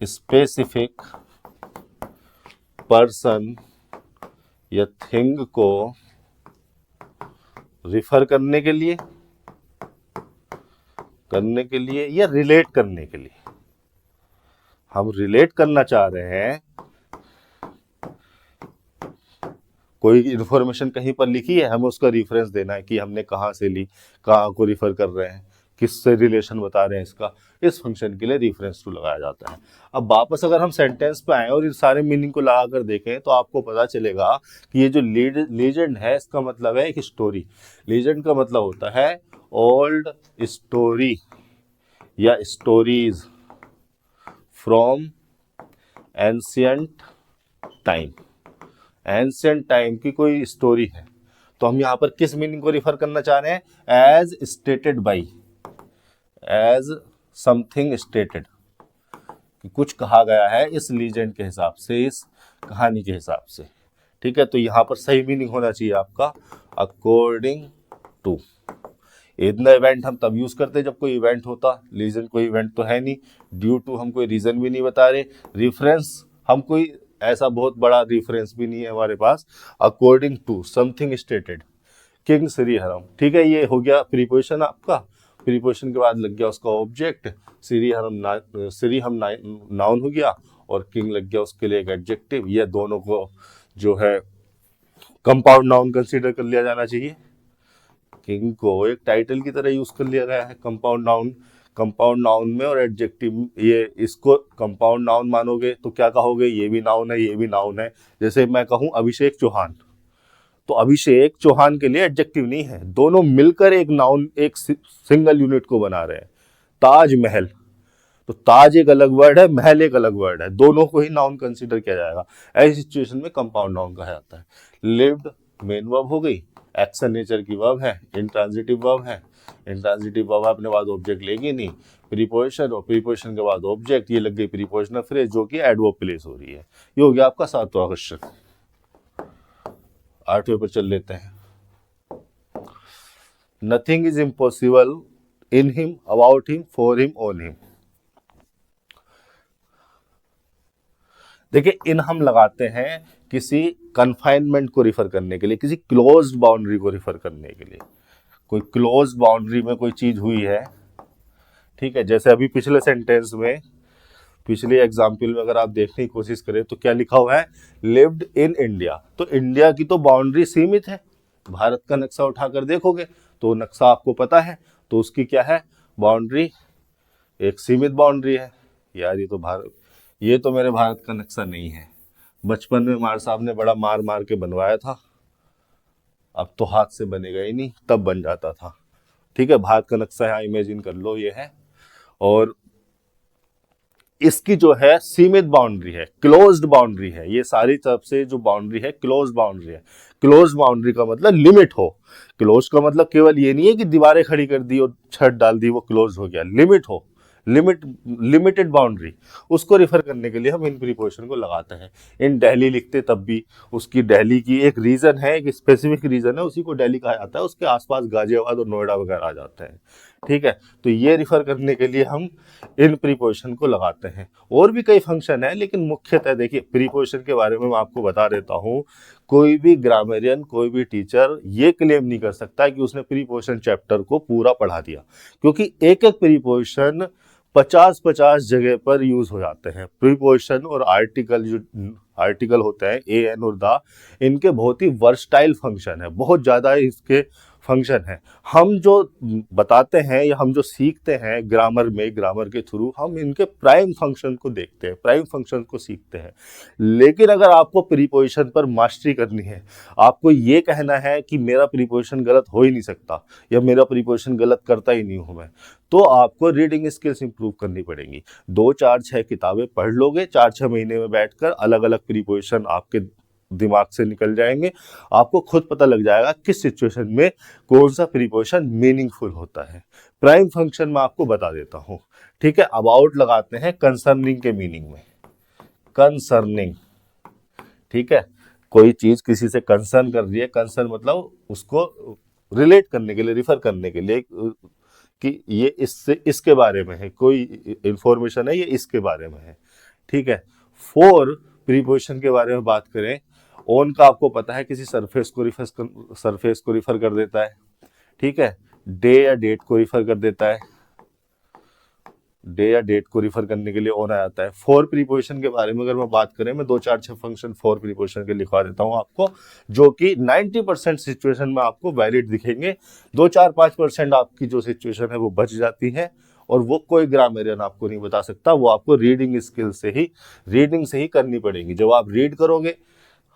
स्पेसिफिक पर्सन या थिंग को रिफर करने के लिए या रिलेट करने के लिए। हम रिलेट करना चाह रहे हैं, कोई इंफॉर्मेशन कहीं पर लिखी है, हमें उसका रेफरेंस देना है कि हमने कहाँ से ली, कहाँ को रिफर कर रहे हैं, किससे रिलेशन बता रहे हैं इसका। इस फंक्शन के लिए रेफरेंस टू लगाया जाता है। अब वापस अगर हम सेंटेंस पे आए और इन सारे मीनिंग को लगा कर देखें तो आपको पता चलेगा कि ये जो लीजेंड है इसका मतलब है एक स्टोरी। लीजेंड का मतलब होता है ओल्ड स्टोरी या stories from ancient time. Ancient time की कोई स्टोरी है, तो हम यहाँ पर किस मीनिंग को रिफर करना चाह रहे हैं, as stated by, as something stated, कि कुछ कहा गया है इस लीजेंड के हिसाब से, इस कहानी के हिसाब से। ठीक है, तो यहाँ पर सही मीनिंग होना चाहिए आपका according to. In the event हम तब यूज करते जब कोई इवेंट होता, लीजेंड कोई इवेंट तो है नहीं। ड्यू टू हम कोई रीजन भी नहीं बता रहे। रेफरेंस हम कोई ऐसा बहुत बड़ा रेफरेंस भी नहीं है हमारे पास। According to something stated, king श्रीहरम। ठीक है, ये हो गया प्रीपोजिशन आपका। प्रीपोजिशन के बाद लग गया उसका ऑब्जेक्ट, श्रीहरम नाउन हो गया और किंग लग गया उसके लिए एक एडजेक्टिव। ये दोनों को जो है कंपाउंड नाउन कंसीडर कर लिया जाना चाहिए। किंग को एक टाइटल की तरह यूज कर लिया गया है कंपाउंड नाउन। कंपाउंड नाउन में और एडजेक्टिव, ये इसको कंपाउंड नाउन मानोगे तो क्या कहोगे, ये भी नाउन है, ये भी नाउन है। जैसे मैं कहूं अभिषेक चौहान, तो अभिषेक चौहान के लिए एडजेक्टिव नहीं है, दोनों मिलकर एक नाउन, एक सिंगल यूनिट को बना रहे हैं। ताजमहल, तो ताज एक अलग वर्ड है, महल एक अलग वर्ड है, दोनों को ही नाउन कंसीडर किया जाएगा। ऐसी सिचुएशन में कंपाउंड नाउन कहा जाता है। लिव्ड मेन वर्ब हो गई, एक्शन नेचर की वर्ब है, इंट्रांजिटिव वर्ब है। इंट्रांजिटिव वर्ब अपने बाद ऑब्जेक्ट लेगी नहीं, प्रीपोजिशन और प्रीपोजिशन के बाद ऑब्जेक्ट, ये लग गई प्रीपोजिशनल फ्रेज जो कि एडवर्ब प्लेस हो रही है। ये हो गया आपका 7वां क्वेश्चन। 8वें पर चल लेते हैं। Nothing is impossible in him, about him, for him, on him. देखिए, इन हम लगाते हैं किसी कन्फाइनमेंट को रिफर करने के लिए, किसी क्लोज्ड बाउंड्री को रिफर करने के लिए। कोई क्लोज्ड बाउंड्री में कोई चीज हुई है, ठीक है। जैसे अभी पिछले सेंटेंस में, पिछले एग्जाम्पल में अगर आप देखने की कोशिश करें तो क्या लिखा हुआ है, लिव्ड इन इंडिया। तो इंडिया की तो बाउंड्री सीमित है। भारत का नक्शा उठाकर देखोगे तो नक्शा आपको पता है, तो उसकी क्या है, बाउंड्री एक सीमित बाउंड्री है। यार ये तो मेरे भारत का नक्शा नहीं है, बचपन में मार साहब ने बड़ा मार मार के बनवाया था, अब तो हाथ से बनेगा ही नहीं, तब बन जाता था। ठीक है, भारत का नक्शा यहाँ इमेजिन कर लो, ये है, और इसकी जो है सीमित बाउंड्री है, क्लोज्ड बाउंड्री है। ये सारी तरफ से जो बाउंड्री है क्लोज्ड बाउंड्री है। क्लोज्ड बाउंड्री का मतलब लिमिट हो। क्लोज का मतलब केवल ये नहीं है कि दीवारें खड़ी कर दी और छत डाल दी वो क्लोज हो गया। लिमिट हो, लिमिटेड बाउंड्री, उसको रिफर करने के लिए हम इन प्रीपोजिशन को लगाते हैं। इन दिल्ली लिखते तब भी उसकी दिल्ली की एक रीजन है, एक स्पेसिफिक रीजन है, उसी को दिल्ली कहा जाता है। उसके आसपास गाजियाबाद और नोएडा वगैरह आ जाते हैं। ठीक है, तो ये रिफर करने के लिए हम इन प्रीपोजिशन को लगाते हैं। और भी कई फंक्शन है, लेकिन मुख्यतः देखिए प्रीपोजिशन के बारे में मैं आपको बता देता हूँ। कोई भी ग्रामरियन, कोई भी टीचर ये क्लेम नहीं कर सकता कि उसने प्रीपोजिशन चैप्टर को पूरा पढ़ा दिया, क्योंकि एक एक प्रीपोजिशन 50-50 जगह पर यूज हो जाते हैं। प्रीपोजिशन और आर्टिकल, जो आर्टिकल होते हैं ए, एन और द, इनके बहुत ही वर्सटाइल फंक्शन है, बहुत ज़्यादा इसके फंक्शन है। हम जो बताते हैं या हम जो सीखते हैं ग्रामर में, ग्रामर के थ्रू हम इनके प्राइम फंक्शन को देखते हैं, प्राइम फंक्शन को सीखते हैं। लेकिन अगर आपको प्रीपोजिशन पर मास्टरी करनी है, आपको ये कहना है कि मेरा प्रीपोजिशन गलत हो ही नहीं सकता या मेरा प्रीपोजिशन गलत करता ही नहीं हूँ मैं, तो आपको रीडिंग स्किल्स इंप्रूव करनी पड़ेंगी। 2, 4, 6 किताबें पढ़ लोगे 4-6 महीने में बैठकर, अलग अलग प्रीपोजिशन आपके दिमाग से निकल जाएंगे। आपको खुद पता लग जाएगा किस सिचुएशन में कौन सा प्रीपोजिशन मीनिंगफुल होता है। प्राइम फंक्शन में आपको बता देता हूं, ठीक है। अबाउट लगाते हैं कंसर्निंग के मीनिंग में, कंसर्निंग, ठीक है। कोई चीज किसी से कंसर्न कर रही है, कंसर्न मतलब उसको रिलेट करने के लिए, रिफर करने के लिए कि ये इससे इसके बारे में है, कोई इंफॉर्मेशन है ये इसके बारे में है, ठीक है। फोर प्रीपोजिशन के बारे में बात करें, ऑन का आपको पता है किसी सरफेस को रिफर कर देता है, ठीक है। डे या डेट को रिफर कर देता है, डे या डेट को रिफर करने के लिए ऑन आ जाता है। फोर प्रीपोजिशन के बारे में अगर मैं बात करें, मैं 2 4 6 फंक्शन फोर प्रीपोजिशन के लिखवा देता हूं आपको, जो कि 90% सिचुएशन में आपको वैलिड दिखेंगे। 2 4 5% आपकी जो सिचुएशन है वो बच जाती है, और वो कोई ग्रामेरियन आपको नहीं बता सकता, वो आपको रीडिंग स्किल से ही करनी पड़ेगी। जब आप रीड करोगे,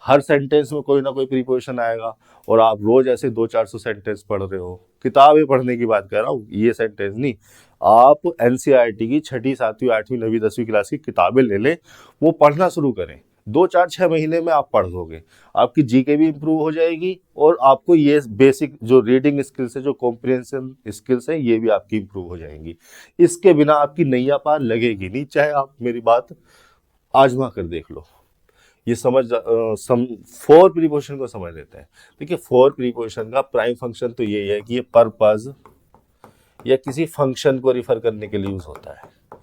हर सेंटेंस में कोई ना कोई प्रीपोजिशन आएगा, और आप रोज ऐसे 200-400 सेंटेंस पढ़ रहे हो, किताबें पढ़ने की बात कर रहा हूँ, ये सेंटेंस नहीं। आप एनसीईआरटी की 6ठी 7वीं 8वीं 9वीं 10वीं क्लास की किताबें ले लें, वो पढ़ना शुरू करें, 2 4 6 महीने में आप पढ़ दोगे, आपकी जीके भी इंप्रूव हो जाएगी, और आपको ये बेसिक जो रीडिंग स्किल्स है, जो कॉम्प्रिहेंशन स्किल्स है, ये भी आपकी इंप्रूव हो जाएंगी। इसके बिना आपकी नैया पार लगेगी नहीं, चाहे आप मेरी बात आजमा कर देख लो। ये फोर प्रीपोजिशन को समझ लेते हैं। देखिए, फोर प्रीपोजिशन का प्राइम फंक्शन तो यही है कि ये पर्पस या किसी फंक्शन को रिफर करने के लिए यूज होता है।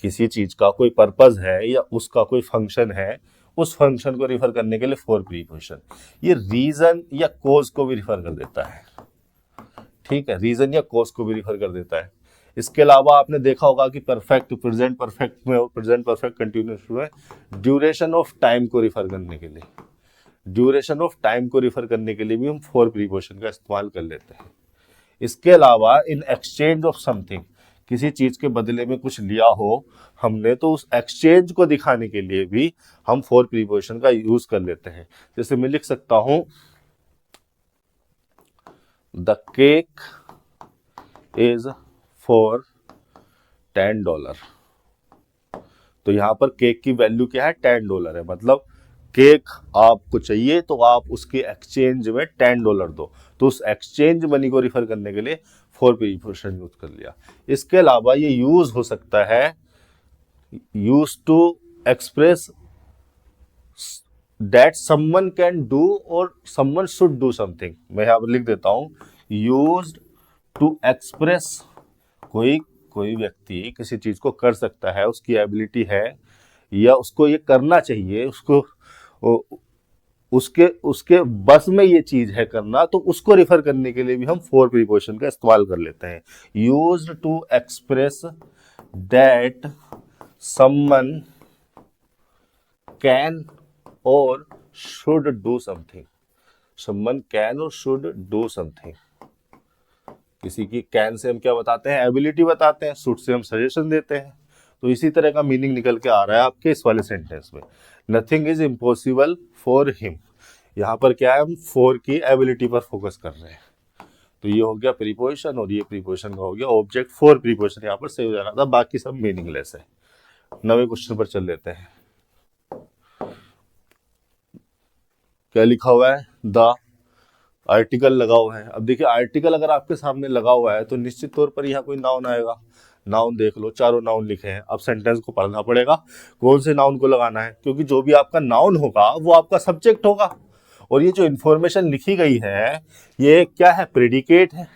किसी चीज का कोई पर्पस है या उसका कोई फंक्शन है, उस फंक्शन को रिफर करने के लिए फोर प्रीपोजिशन। ये रीजन या कोज को भी रिफर कर देता है, ठीक है, रीजन या कोज को भी रिफर कर देता है। इसके अलावा आपने देखा होगा कि परफेक्ट, प्रेजेंट परफेक्ट में और प्रेजेंट परफेक्ट कंटिन्यूअस में ड्यूरेशन ऑफ टाइम को रिफर करने के लिए, ड्यूरेशन ऑफ टाइम को रिफर करने के लिए भी हम फोर प्रीपोजिशन का इस्तेमाल कर लेते हैं। इसके अलावा इन एक्सचेंज ऑफ समथिंग, किसी चीज के बदले में कुछ लिया हो हमने, तो उस एक्सचेंज को दिखाने के लिए भी हम फोर प्रीपोजिशन का यूज कर लेते हैं। जैसे मैं लिख सकता हूं, द केक इज फॉर $10। तो यहां पर केक की वैल्यू क्या है, $10 है, मतलब केक आपको चाहिए तो आप उसके एक्सचेंज में $10 दो। तो उस एक्सचेंज मनी को रिफर करने के लिए फोर प्रीपोजिशन यूज कर लिया। इसके अलावा ये यूज हो सकता है, use to express that someone can do or someone should do something. मैं यहां पर लिख देता हूं, यूज्ड टू एक्सप्रेस, कोई व्यक्ति किसी चीज को कर सकता है, उसकी एबिलिटी है या उसको ये करना चाहिए, उसके बस में ये चीज है करना, तो उसको रिफर करने के लिए भी हम फोर प्रीपोजिशन का इस्तेमाल कर लेते हैं। Used to express that someone can or should do something. Someone can or should do something. किसी की कैन से हम क्या बताते हैं, एबिलिटी बताते हैं, शुड से हम सजेशन देते हैं। तो इसी तरह का मीनिंग निकल के आ रहा है आपके इस वाले सेंटेंस में। Nothing is impossible for him. यहाँ पर क्या है, हम फोर की एबिलिटी पर फोकस कर रहे हैं। तो ये हो गया प्रीपोजिशन, और ये प्रीपोजिशन का हो गया ऑब्जेक्ट। फोर प्रीपोजिशन यहाँ पर सही हो जाना था, बाकी सब मीनिंगलेस है। 9वें क्वेश्चन पर चल लेते हैं। क्या लिखा हुआ है, द आर्टिकल लगा हुआ है। अब देखिए, आर्टिकल अगर आपके सामने लगा हुआ है तो निश्चित तौर पर यहाँ कोई नाउन आएगा। नाउन देख लो, चारों नाउन लिखे हैं। अब सेंटेंस को पढ़ना पड़ेगा कौन से नाउन को लगाना है, क्योंकि जो भी आपका नाउन होगा वो आपका सब्जेक्ट होगा। और ये जो इंफॉर्मेशन लिखी गई है ये क्या है, प्रेडिकेट है।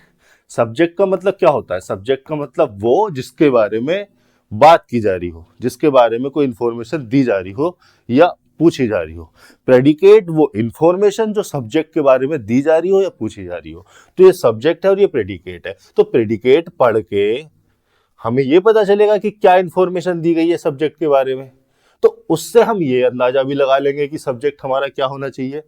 सब्जेक्ट का मतलब क्या होता है, सब्जेक्ट का मतलब वो जिसके बारे में बात की जा रही हो, जिसके बारे में कोई इंफॉर्मेशन दी जा रही हो या पूछी जा रही हो। प्रेडिकेट वो इंफॉर्मेशन जो सब्जेक्ट के बारे में दी जा रही हो या पूछी जा रही हो। तो ये सब्जेक्ट है और ये प्रेडिकेट है। तो प्रेडिकेट पढ़ के हमें ये पता चलेगा कि क्या इंफॉर्मेशन दी गई है सब्जेक्ट के बारे में, तो उससे हम ये अंदाजा भी लगा लेंगे कि सब्जेक्ट हमारा क्या होना चाहिए।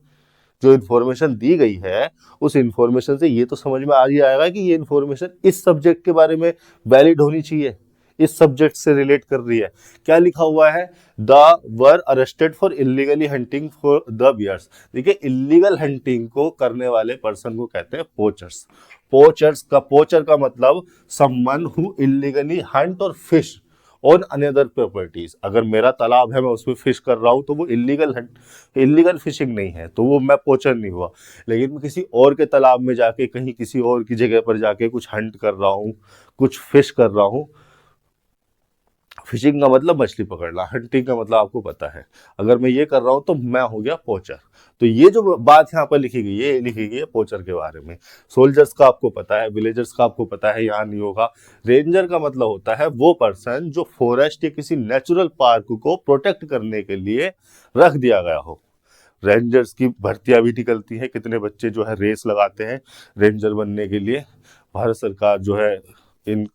जो इंफॉर्मेशन दी गई है उस इंफॉर्मेशन से ये तो समझ में आ ही आएगा कि ये इंफॉर्मेशन इस सब्जेक्ट के बारे में वैलिड होनी चाहिए, इस सब्जेक्ट से रिलेट कर रही है। क्या लिखा हुआ है, they were arrested for illegally hunting for the bears. देखिए, इलीगल हंटिंग को करने वाले पर्सन को कहते हैं पोचर्स। पोचर का मतलब समवन हु इलीगली हंट और फिश ऑन अनदर प्रॉपर्टीज। अगर मेरा तालाब है, मैं उसमें फिश कर रहा हूँ, तो वो इलीगल फिशिंग नहीं है, तो वो मैं पोचर नहीं हुआ। लेकिन मैं किसी और के तालाब में जाके, कहीं किसी और की जगह पर जाके कुछ हंट कर रहा हूँ, कुछ फिश कर रहा हूँ। फिशिंग का मतलब मछली पकड़ना, हंटिंग का मतलब आपको पता है। अगर मैं ये कर रहा हूं तो मैं हो गया पोचर। तो ये जो बात यहाँ पर लिखी गई है, ये लिखी गई है पोचर के बारे में। सोल्जर्स का आपको पता है, विलेजर्स का आपको पता है, यहाँ नहीं होगा। रेंजर का मतलब होता है वो पर्सन जो फॉरेस्ट या किसी नेचुरल पार्क को प्रोटेक्ट करने के लिए रख दिया गया हो। रेंजर्स की भर्तियां भी निकलती हैं, कितने बच्चे जो है रेस लगाते हैं रेंजर बनने के लिए। भारत सरकार जो है इन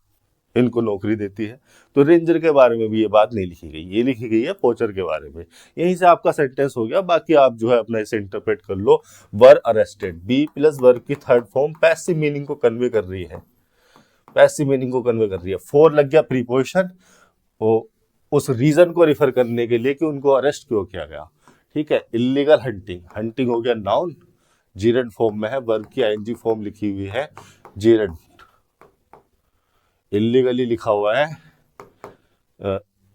इनको नौकरी देती है। तो रेंजर के बारे में भी ये बात नहीं लिखी गई, ये लिखी गई है पोचर के बारे में। यहीं से आपका सेंटेंस हो गया। बाकी आप जो है अपना इसे इंटरप्रेट कर लो। Were arrested, be plus verb की थर्ड फॉर्म पैसिव मीनिंग को कन्वे कर रही है, पैसिव मीनिंग को कन्वे कर रही है। फोर लग गया प्रीपोजिशन, वो उस रीजन को रिफर करने के लिए कि उनको अरेस्ट क्यों किया गया। ठीक है। इलीगल हंटिंग, हंटिंग हो गया नाउन, जीरेंट फॉर्म में है, वर्ब की आईएनजी फॉर्म लिखी हुई है जीरेंट। इलीगली लिखा हुआ है,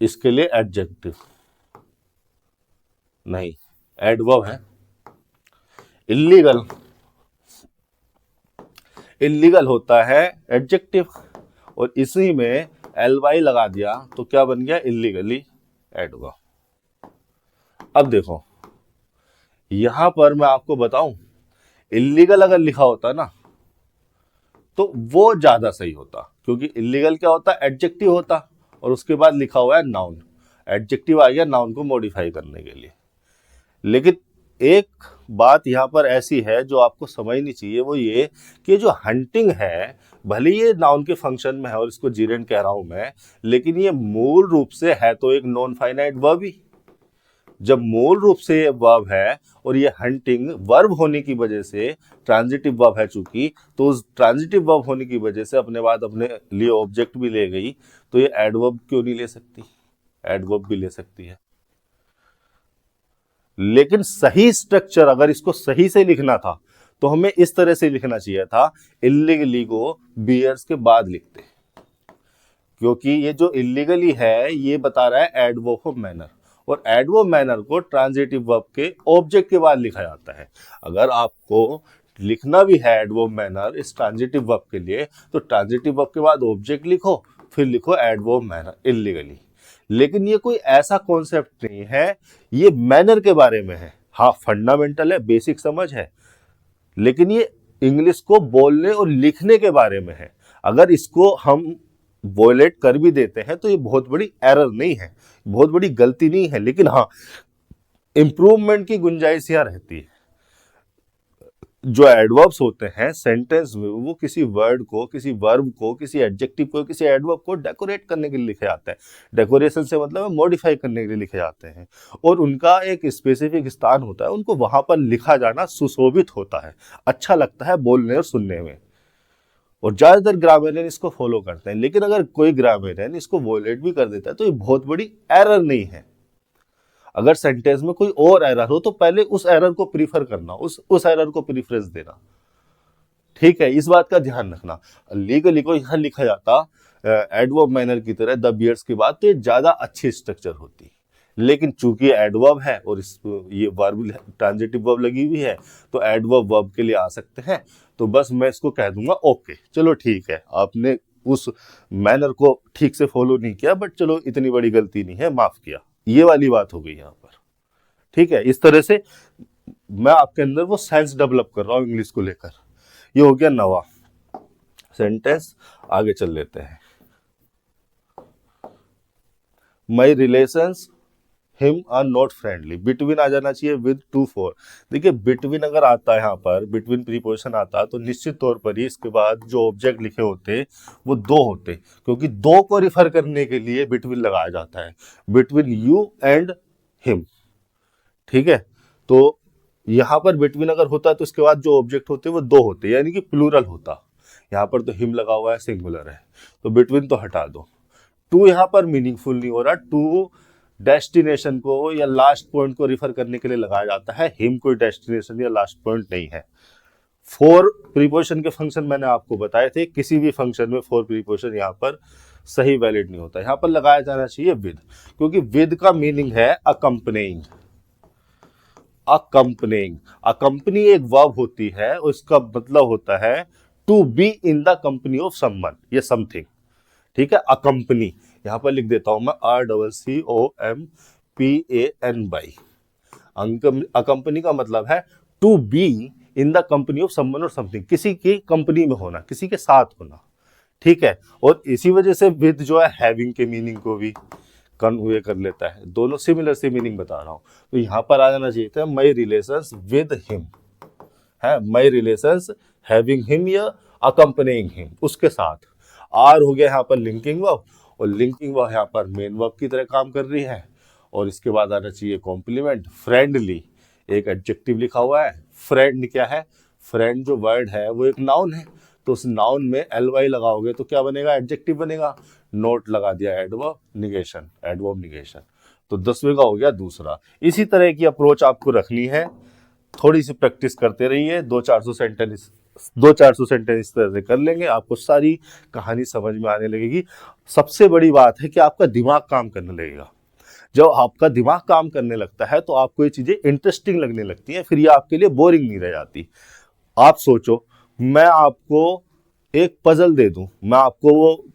इसके लिए एडजेक्टिव नहीं, एडवर्ब है। इलीगल, इलीगल होता है एडजेक्टिव, और इसी में ly लगा दिया तो क्या बन गया, इलीगली एडवर्ब। अब देखो यहां पर मैं आपको बताऊं, इलीगल अगर लिखा होता ना तो वो ज्यादा सही होता, क्योंकि इलीगल क्या होता, एडजेक्टिव होता, और उसके बाद लिखा हुआ है नाउन। एडजेक्टिव आ गया नाउन को मॉडिफाई करने के लिए। लेकिन एक बात यहां पर ऐसी है जो आपको समझनी चाहिए, वो ये कि जो हंटिंग है, भले ये नाउन के फंक्शन में है और इसको जीरेंट कह रहा हूं मैं, लेकिन ये मूल रूप से है तो एक नॉन फाइनाइट वर्ब ही। जब मूल रूप से ये वर्ब है और ये हंटिंग वर्ब होने की वजह से ट्रांजिटिव वर्ब है चूंकि, तो उस ट्रांजिटिव वर्ब होने की वजह से अपने बाद अपने लिए ऑब्जेक्ट भी ले गई, तो ये एडवर्ब क्यों नहीं ले सकती, एडवर्ब भी ले सकती है। लेकिन सही स्ट्रक्चर, अगर इसको सही से लिखना था तो हमें इस तरह से लिखना चाहिए था, इलीगली को बियर्स के बाद लिखते, क्योंकि ये जो इलीगली है ये बता रहा है एडवर्ब ऑफ मैनर, और एडवर्ब मैनर को ट्रांजिटिव वर्ब के ऑब्जेक्ट के बाद लिखा जाता है। अगर आपको लिखना भी है एडवर्ब मैनर इस ट्रांजिटिव वर्ब के लिए, तो ट्रांजिटिव वर्ब के बाद ऑब्जेक्ट लिखो, फिर लिखो एडवर्ब मैनर इलीगली। लेकिन ये कोई ऐसा कॉन्सेप्ट नहीं है, ये मैनर के बारे में है। हाँ, फंडामेंटल है, बेसिक समझ है, लेकिन ये इंग्लिश को बोलने और लिखने के बारे में है। अगर इसको हम वॉयलेट कर भी देते हैं तो ये बहुत बड़ी एरर नहीं है, बहुत बड़ी गलती नहीं है, लेकिन हाँ इंप्रूवमेंट की गुंजाइश यहाँ रहती है। जो एडवर्ब्स होते हैं सेंटेंस में, वो किसी वर्ड को, किसी वर्ब को, किसी एडजेक्टिव को, किसी एडवर्ब को डेकोरेट करने के लिए लिखे जाते हैं। डेकोरेशन से मतलब मॉडिफाई करने के लिए लिखे जाते हैं, और उनका एक स्पेसिफिक स्थान होता है, उनको वहां पर लिखा जाना सुशोभित होता है, अच्छा लगता है बोलने और सुनने में, और ज्यादातर ग्रामेरियन इसको फॉलो करते हैं। लेकिन अगर कोई ग्रामेरियन इसको वॉयलेट भी कर देता है तो ये बहुत बड़ी एरर नहीं है। अगर सेंटेंस में कोई और एरर हो तो पहले उस एरर को प्रीफर करना, उस एरर को प्रीफरेंस देना। ठीक है, इस बात का ध्यान रखना। लीगली को यहां लिखा जाता एडवर्ब मैनर की तरह द बियर्स के बाद, तो ये ज्यादा अच्छी स्ट्रक्चर होती। लेकिन चूंकि एडवर्ब है और इस ये वर्ब ट्रांजिटिव वर्ब लगी हुई है, तो एडवर्ब वर्ब के लिए आ सकते हैं। तो बस मैं इसको कह दूंगा ओके, चलो ठीक है, आपने उस मैनर को ठीक से फॉलो नहीं किया, बट चलो इतनी बड़ी गलती नहीं है, माफ किया। ये वाली बात हो गई यहाँ पर। ठीक है, इस तरह से मैं आपके अंदर वो सेंस डेवलप कर रहा हूं इंग्लिश को लेकर। ये हो गया नवा सेंटेंस। आगे चल लेते हैं। My relations him are not friendly, between आ जाना चाहिए विद टू फॉर। देखिए बिटवीन अगर आता है यहाँ पर, बिटवीन प्रीपोजिशन आता है, तो निश्चित तौर पर ही इसके बाद जो ऑब्जेक्ट लिखे होते वो दो होते, क्योंकि दो को रिफर करने के लिए बिटवीन लगाया जाता है, बिटवीन यू एंड हिम। ठीक है, तो यहां पर बिटवीन अगर होता है तो इसके बाद जो ऑब्जेक्ट होते वो दो होते, यानी कि प्लूरल होता। यहां पर तो हिम लगा हुआ है, सिंगुलर है, तो बिटवीन तो हटा दो। टू यहां पर मीनिंगफुल नहीं हो रहा। टू डेस्टिनेशन को या लास्ट पॉइंट को रिफर करने के लिए लगाया जाता है, हिम कोई डेस्टिनेशन या लास्ट पॉइंट नहीं है। फोर प्रीपोजिशन के फंक्शन मैंने आपको बताए थे, किसी भी फंक्शन में फोर प्रीपोजिशन यहाँ पर सही वैलिड नहीं होता, यहाँ पर लगाया जाना चाहिए विद, क्योंकि विद का मीनिंग है अकम्पनिंग। अकम्पनिंग, अकम्पनी एक वर्ब होती है, उसका मतलब होता है to be in the company of someone या समथिंग, ठीक है। अकम्पनी यहां पर लिख देता हूं मैं RCOMPANY। अकम्पनी का मतलब है to be in the company of someone or something, किसी की कंपनी में होना, किसी के साथ होना, ठीक है। और इसी वजह से विद जो है हैविंग के मीनिंग को भी कन्वे कर लेता है, दोनों सिमिलर से मीनिंग बता रहा हूं। तो यहां पर आ जाना चाहिए था माई रिलेशंस विद हिम, है माई रिलेशंस हैविंग हिम या अकम्पनिंग हिम, उसके साथ। आर हो गया यहाँ पर लिंकिंग वर्ब, और लिंकिंग वर्ब यहाँ पर मेन वर्ब की तरह काम कर रही है। और इसके बाद आना चाहिए कॉम्प्लीमेंट, फ्रेंडली, एक एडजेक्टिव लिखा हुआ है। फ्रेंड क्या है, फ्रेंड जो वर्ड है वो एक नाउन है, तो उस नाउन में ly लगाओगे तो क्या बनेगा, एडजेक्टिव बनेगा। नोट लगा दिया एडवर्ब निगेशन, एडवर्ब निगेशन। तो 10वें का हो गया दूसरा। इसी तरह की अप्रोच आपको रखनी है, थोड़ी सी प्रैक्टिस करते रहिए, 200-400 सेंटेंस इस तरह से कर लेंगे, आपको सारी कहानी समझ में आने लगेगी। सबसे बड़ी बात है कि आपका दिमाग काम करने लगेगा। जब आपका दिमाग काम करने लगता है तो आपको ये चीजें इंटरेस्टिंग लगने लगती हैं, फिर ये आपके लिए बोरिंग नहीं रह जाती। आप सोचो, मैं आपको एक पजल दे दूं, मैं आपको वो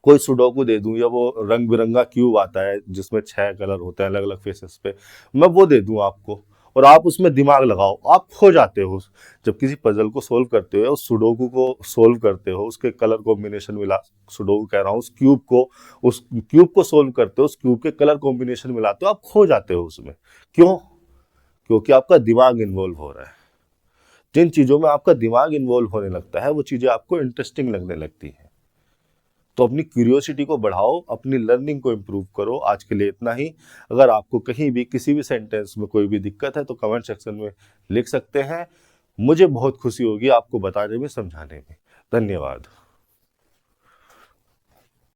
कोई सुडोकू दे दूं, या वो रंग बिरंगा क्यूब आता है जिसमें 6 कलर होते हैं अलग अलग फेसेस पे, मैं वो दे दूं आपको, और आप उसमें दिमाग लगाओ, आप खो जाते हो। जब किसी पजल को सोल्व करते हो, उस सुडोकू को सोल्व करते हो, उसके कलर कॉम्बिनेशन मिला, सुडोकू कह रहा हूँ, उस क्यूब को सोल्व करते हो, उस क्यूब के कलर कॉम्बिनेशन मिलाते हो, आप खो जाते हो उसमें। क्यों? क्योंकि आपका दिमाग इन्वॉल्व हो रहा है। जिन चीजों में आपका दिमाग इन्वॉल्व होने लगता है वो चीजें आपको इंटरेस्टिंग लगने लगती हैं। तो अपनी क्यूरियोसिटी को बढ़ाओ, अपनी लर्निंग को इम्प्रूव करो। आज के लिए इतना ही। अगर आपको कहीं भी किसी भी सेंटेंस में कोई भी दिक्कत है तो कमेंट सेक्शन में लिख सकते हैं, मुझे बहुत खुशी होगी आपको बताने में, समझाने में। धन्यवाद।